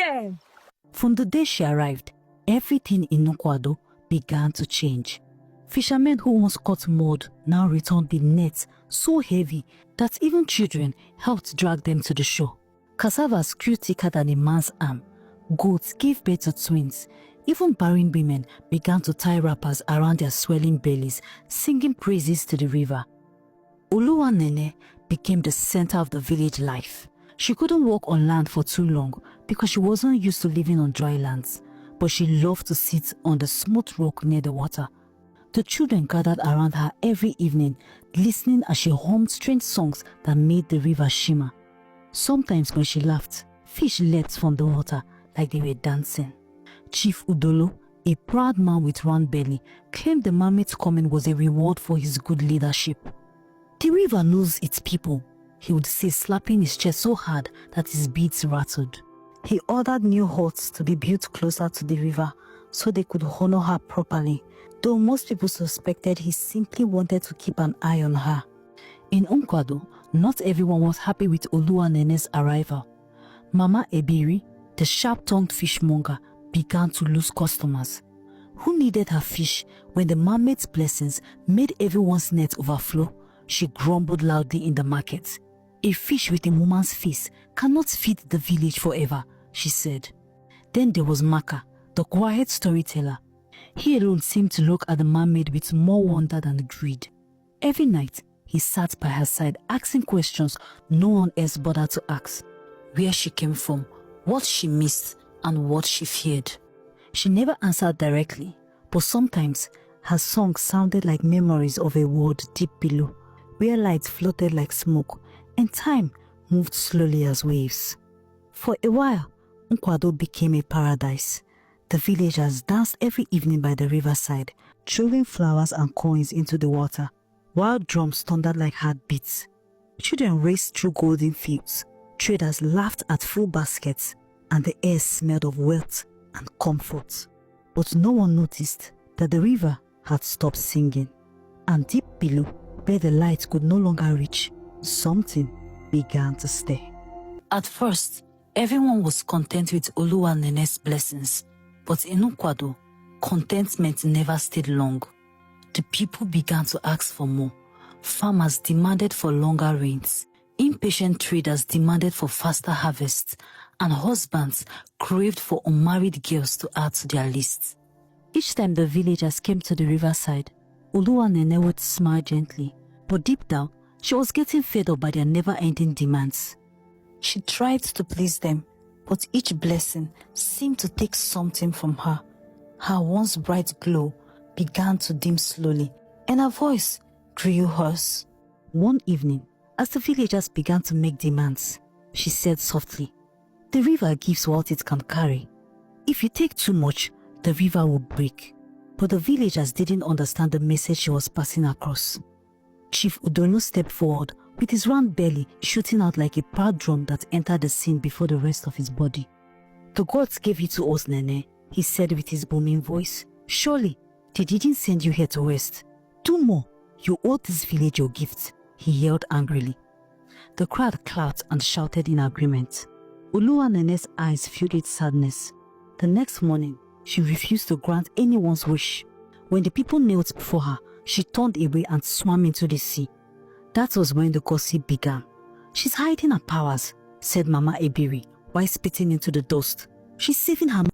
here. From the day she arrived, everything in Nkwado began to change. Fishermen who once caught mud now returned the nets so heavy that even children helped drag them to the shore. Cassavas grew thicker than a man's arm. Goats gave birth to twins. Even barren women began to tie wrappers around their swelling bellies, singing praises to the river. Oluwanene became the center of the village life. She couldn't walk on land for too long because she wasn't used to living on dry lands, but she loved to sit on the smooth rock near the water. The children gathered around her every evening, listening as she hummed strange songs that made the river shimmer. Sometimes when she laughed, fish leapt from the water like they were dancing. Chief Udolo, a proud man with round belly, claimed the mermaid's coming was a reward for his good leadership. "The river knows its people," he would say, slapping his chest so hard that his beads rattled. He ordered new huts to be built closer to the river so they could honor her properly, though most people suspected he simply wanted to keep an eye on her. In Nkwado, not everyone was happy with Oluwanene's arrival. Mama Ebiri, the sharp-tongued fishmonger, began to lose customers. Who needed her fish when the mermaid's blessings made everyone's net overflow? She grumbled loudly in the market. "A fish with a woman's face cannot feed the village forever," she said. Then there was Maka, the quiet storyteller. He alone seemed to look at the mermaid with more wonder than greed. Every night, he sat by her side asking questions no one else bothered to ask. Where she came from, what she missed, and what she feared. She never answered directly, but sometimes her song sounded like memories of a world deep below, where light floated like smoke and time moved slowly as waves. For a while, Nkwado became a paradise. The villagers danced every evening by the riverside, throwing flowers and coins into the water, while drums thundered like heartbeats. Children raced through golden fields, traders laughed at full baskets, and the air smelled of wealth and comfort. But no one noticed that the river had stopped singing, and deep below, where the light could no longer reach, something began to stir. At first, everyone was content with Oluwanene's blessings, but in Nkwado, contentment never stayed long. The people began to ask for more. Farmers demanded for longer rains. Impatient traders demanded for faster harvests, and husbands craved for unmarried girls to add to their lists. Each time the villagers came to the riverside, Oluwanene would smile gently, but deep down, she was getting fed up by their never-ending demands. She tried to please them, but each blessing seemed to take something from her. Her once bright glow began to dim slowly, and her voice grew hoarse. One evening, as the villagers began to make demands, she said softly, "The river gives what it can carry. If you take too much, the river will break." But the villagers didn't understand the message she was passing across. Chief Udolo stepped forward, with his round belly shooting out like a proud drum that entered the scene before the rest of his body. "The gods gave you to us, Nene," he said with his booming voice. "Surely, they didn't send you here to rest. Do more. You owe this village your gift," he yelled angrily. The crowd clapped and shouted in agreement. Oluwanene's eyes filled with sadness. The next morning, she refused to grant anyone's wish. When the people knelt before her, she turned away and swam into the sea. That was when the gossip began. "She's hiding her powers," said Mama Ebiri, while spitting into the dust. "She's saving her